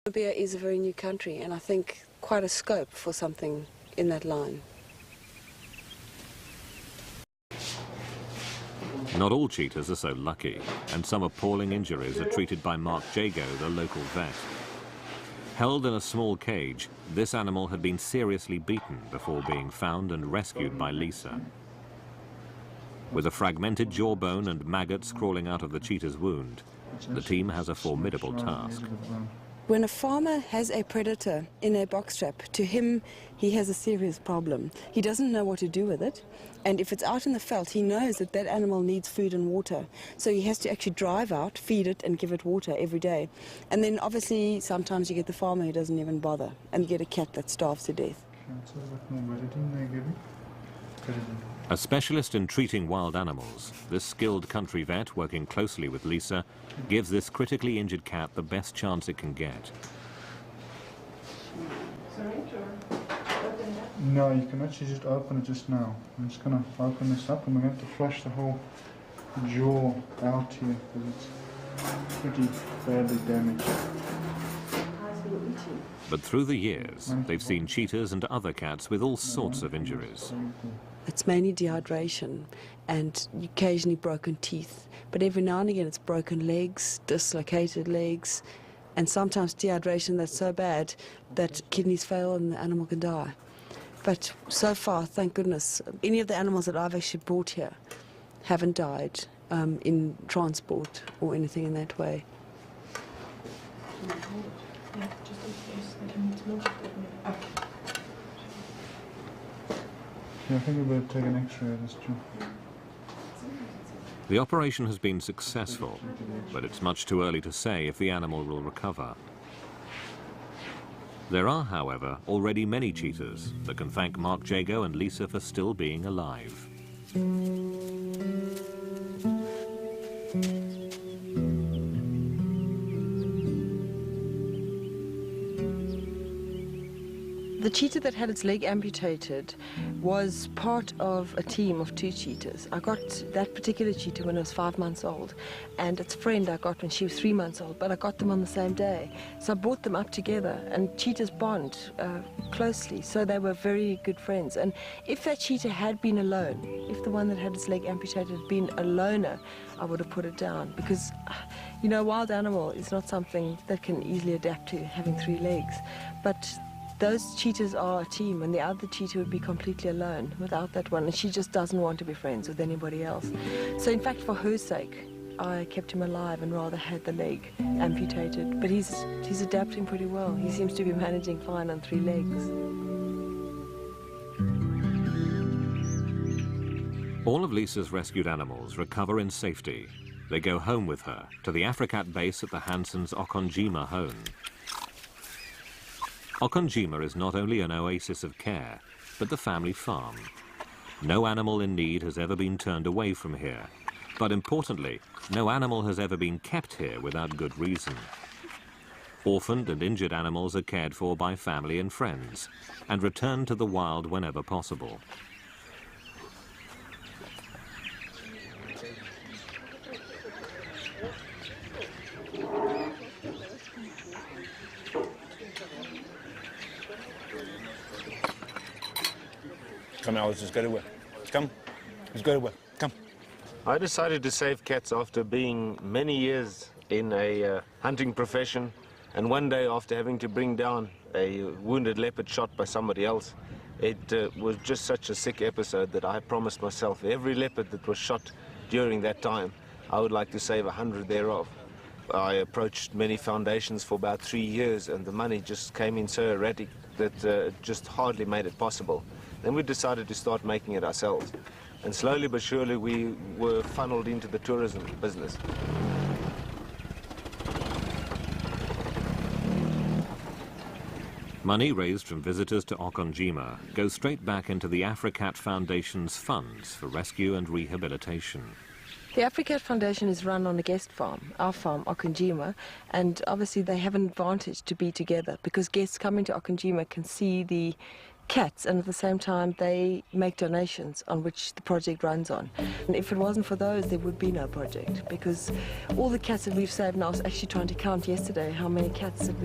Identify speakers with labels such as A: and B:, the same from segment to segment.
A: Namibia is a very new country, and I think quite a scope for something in that line.
B: Not all cheetahs are so lucky, and some appalling injuries are treated by Mark Jago, the local vet. Held in a small cage, this animal had been seriously beaten before being found and rescued by Lisa. With a fragmented jawbone and maggots crawling out of the cheetah's wound, the team has a formidable task.
A: When a farmer has a predator in a box trap, to him, he has a serious problem. He doesn't know what to do with it, and if it's out in the veld, he knows that that animal needs food and water. So he has to actually drive out, feed it, and give it water every day. And then obviously, sometimes you get the farmer who doesn't even bother, and you get a cat that starves to death.
B: A specialist in treating wild animals, this skilled country vet, working closely with Lisa, gives this critically injured cat the best chance it can get.
C: No, you can actually just open it just now. I'm just going to open this up and we're going to have to flush the whole jaw out here because it's pretty badly damaged.
B: But through the years, they've seen cheetahs and other cats with all sorts of injuries.
A: It's mainly dehydration and occasionally broken teeth, but every now and again it's broken legs, dislocated legs, and sometimes dehydration that's so bad that kidneys fail and the animal can die. But so far, thank goodness, any of the animals that I've actually brought here haven't died in transport or anything in that way.
C: Yeah, I think we better take an X-ray of this too.
B: The operation has been successful, but it's much too early to say if the animal will recover. There are, however, already many cheetahs that can thank Mark Jago and Lisa for still being alive.
A: The cheetah that had its leg amputated was part of a team of 2 cheetahs. I got that particular cheetah when it was 5 months old, and its friend I got when she was 3 months old, but I got them on the same day. So I brought them up together, and cheetahs bond closely, so they were very good friends. And if that cheetah had been alone, if the one that had its leg amputated had been a loner, I would have put it down, because, you know, a wild animal is not something that can easily adapt to having 3 legs. But those cheetahs are a team, and the other cheetah would be completely alone without that one, and she just doesn't want to be friends with anybody else. So in fact, for her sake, I kept him alive and rather had the leg amputated. But he's adapting pretty well. He seems to be managing fine on 3 legs.
B: All of Lisa's rescued animals recover in safety. They go home with her to the Africat base at the Hanssens' Okonjima home. Okonjima is not only an oasis of care, but the family farm. No animal in need has ever been turned away from here. But importantly, no animal has ever been kept here without good reason. Orphaned and injured animals are cared for by family and friends, and returned to the wild whenever possible.
D: Come now, let's just go to work. Come, let's go to work. Come.
E: I decided to save cats after being many years in a hunting profession, and one day after having to bring down a wounded leopard shot by somebody else. It was just such a sick episode that I promised myself every leopard that was shot during that time, I would like to save 100 thereof. I approached many foundations for about 3 years, and the money just came in so erratic that it just hardly made it possible. Then we decided to start making it ourselves. And slowly but surely we were funneled into the tourism business.
B: Money raised from visitors to Okonjima goes straight back into the Africat Foundation's funds for rescue and rehabilitation.
A: The Africat Foundation is run on a guest farm, our farm, Okonjima, and obviously they have an advantage to be together because guests coming to Okonjima can see the cats, and at the same time they make donations on which the project runs on. And if it wasn't for those, there would be no project, because all the cats that we've saved, and I was actually trying to count yesterday how many cats that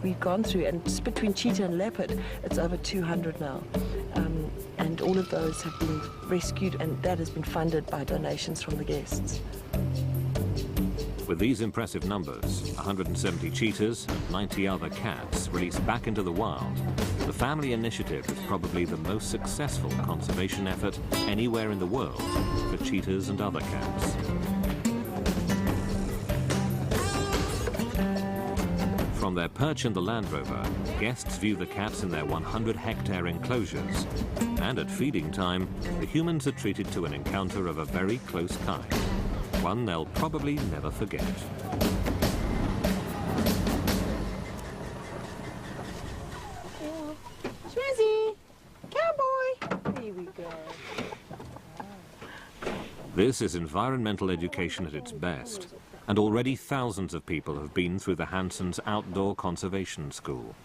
A: we've gone through, and just between cheetah and leopard it's over 200 now, and all of those have been rescued, and that has been funded by donations from the guests.
B: With these impressive numbers, 170 cheetahs and 90 other cats released back into the wild, the family initiative is probably the most successful conservation effort anywhere in the world for cheetahs and other cats. From their perch in the Land Rover, guests view the cats in their 100-hectare enclosures, and at feeding time, the humans are treated to an encounter of a very close kind. One they'll probably never forget.
A: Schmizzy! Cowboy! Here we go.
B: This is environmental education at its best, and already thousands of people have been through the Hanssens' outdoor conservation school.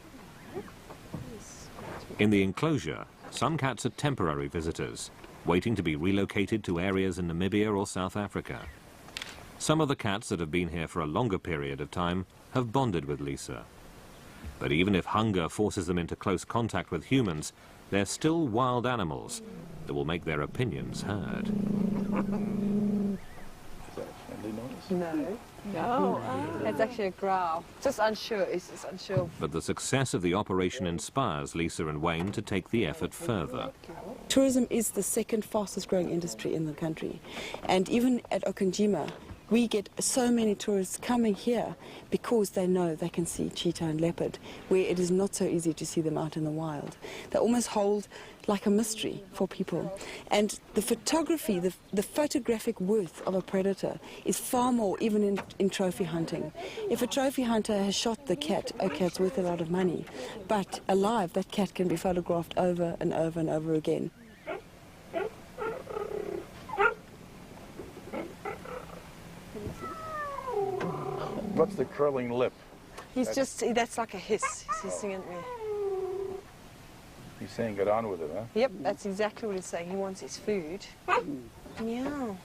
B: In the enclosure, some cats are temporary visitors, waiting to be relocated to areas in Namibia or South Africa. Some of the cats that have been here for a longer period of time have bonded with Lisa. But even if hunger forces them into close contact with humans, they're still wild animals that will make their opinions heard.
F: No. No. It's actually a growl. Just unsure. It's just unsure.
B: But the success of the operation inspires Lisa and Wayne to take the effort further.
G: Tourism is the second fastest growing industry in the country. And even at Okanjima, we get so many tourists coming here because they know they can see cheetah and leopard, where it is not so easy to see them out in the wild. They almost hold like a mystery for people. And the photography, the photographic worth of a predator is far more even in trophy hunting. If a trophy hunter has shot the cat, okay, it's worth a lot of money. But alive, that cat can be photographed over and over and over again.
H: What's the curling lip?
F: That's like a hiss. He's hissing at me.
H: He's saying get on with it, huh?
F: Yep, that's exactly what he's saying. He wants his food. Meow.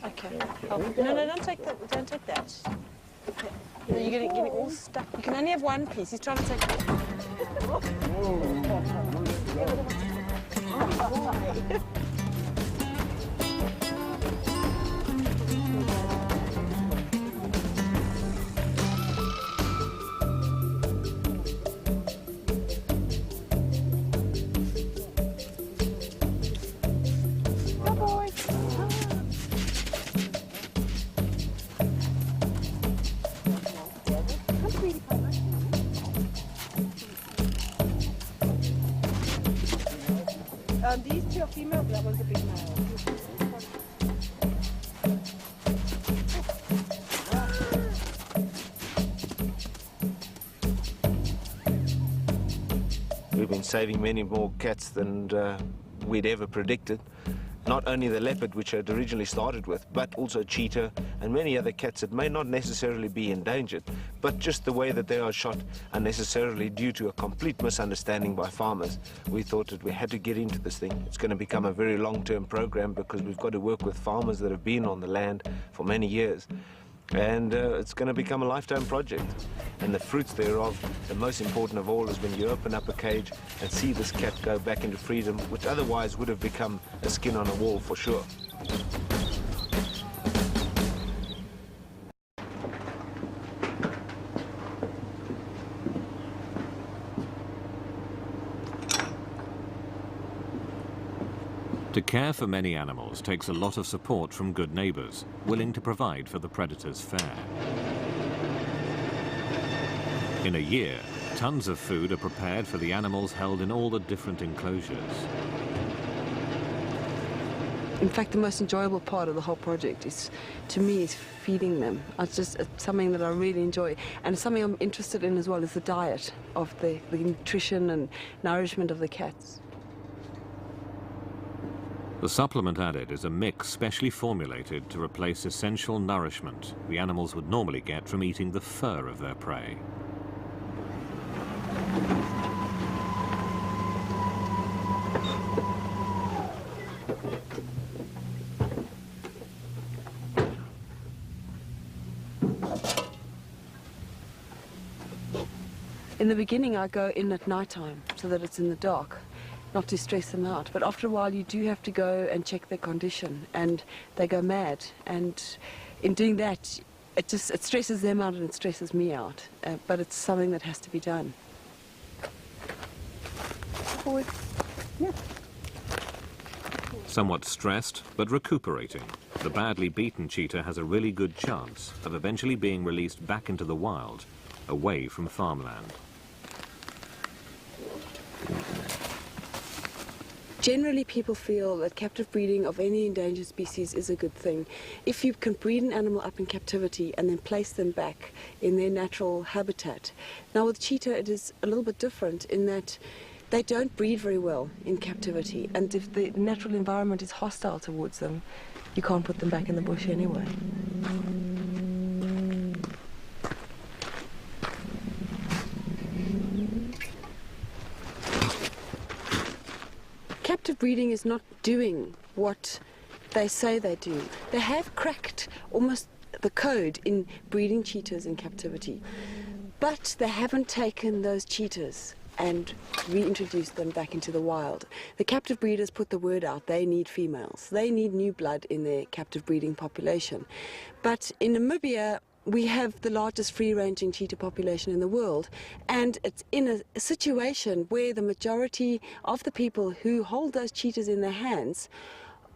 F: Okay. Oh, no, don't take that. Don't take that. No, you're getting all stuck. You can only have one piece. He's trying to take it. These two are female, that one's a big male.
E: We've been saving many more cats than we'd ever predicted. Not only the leopard, which I'd originally started with, but also cheetah and many other cats that may not necessarily be endangered, but just the way that they are shot unnecessarily due to a complete misunderstanding by farmers. We thought that we had to get into this thing. It's going to become a very long-term program because we've got to work with farmers that have been on the land for many years. And it's going to become a lifetime project. And the fruits thereof, the most important of all, is when you open up a cage and see this cat go back into freedom, which otherwise would have become a skin on a wall for sure.
B: To care for many animals takes a lot of support from good neighbours, willing to provide for the predators' fare. In a year, tons of food are prepared for the animals held in all the different enclosures.
A: In fact, the most enjoyable part of the whole project is, to me, is feeding them. It's something that I really enjoy, and something I'm interested in as well is the diet of the nutrition and nourishment of the cats.
B: The supplement added is a mix specially formulated to replace essential nourishment the animals would normally get from eating the fur of their prey.
G: In the beginning, I go in at night time so that it's in the dark, not to stress them out. But after a while, you do have to go and check their condition, and they go mad. And in doing that, it stresses them out and it stresses me out. But it's something that has to be done. Forward. Yeah.
B: Somewhat stressed, but recuperating, the badly beaten cheetah has a really good chance of eventually being released back into the wild, away from farmland.
G: Generally, people feel that captive breeding of any endangered species is a good thing. If you can breed an animal up in captivity and then place them back in their natural habitat. Now with cheetah, it is a little bit different in that they don't breed very well in captivity, and if the natural environment is hostile towards them, you can't put them back in the bush anyway. Captive breeding is not doing what they say they do. They have cracked almost the code in breeding cheetahs in captivity, but they haven't taken those cheetahs and reintroduced them back into the wild. The captive breeders put the word out, they need females. They need new blood in their captive breeding population. But in Namibia, we have the largest free-ranging cheetah population in the world, and it's in a situation where the majority of the people who hold those cheetahs in their hands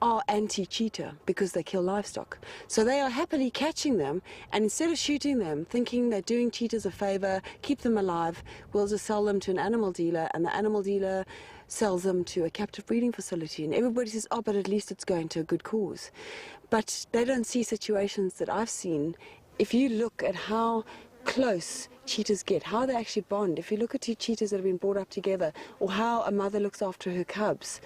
G: are anti-cheetah because they kill livestock. So they are happily catching them, and instead of shooting them, thinking they're doing cheetahs a favor, keep them alive, we'll just sell them to an animal dealer, and the animal dealer sells them to a captive breeding facility. And everybody says, oh, but at least it's going to a good cause. But they don't see situations that I've seen. If you look at how close cheetahs get, how they actually bond, if you look at two cheetahs that have been brought up together, or how a mother looks after her cubs,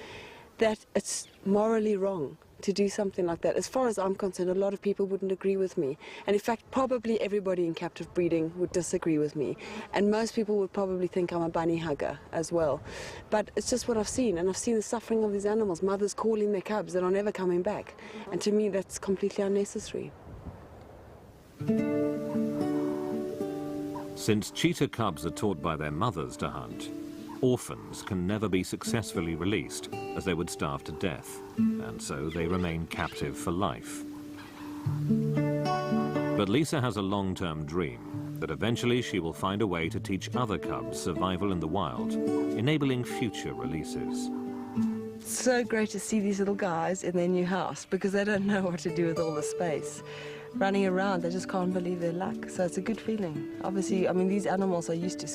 G: that it's morally wrong to do something like that. As far as I'm concerned, a lot of people wouldn't agree with me. And in fact, probably everybody in captive breeding would disagree with me. And most people would probably think I'm a bunny hugger as well. But it's just what I've seen. And I've seen the suffering of these animals, mothers calling their cubs that are never coming back. And to me, that's completely unnecessary.
B: Since cheetah cubs are taught by their mothers to hunt, orphans can never be successfully released, as they would starve to death, and so they remain captive for life. But Lise has a long-term dream that eventually she will find a way to teach other cubs survival in the wild, enabling future releases.
A: It's so great to see these little guys in their new house because they don't know what to do with all the space. Running around, they just can't believe their luck. So it's a good feeling. Obviously, I mean, these animals are used to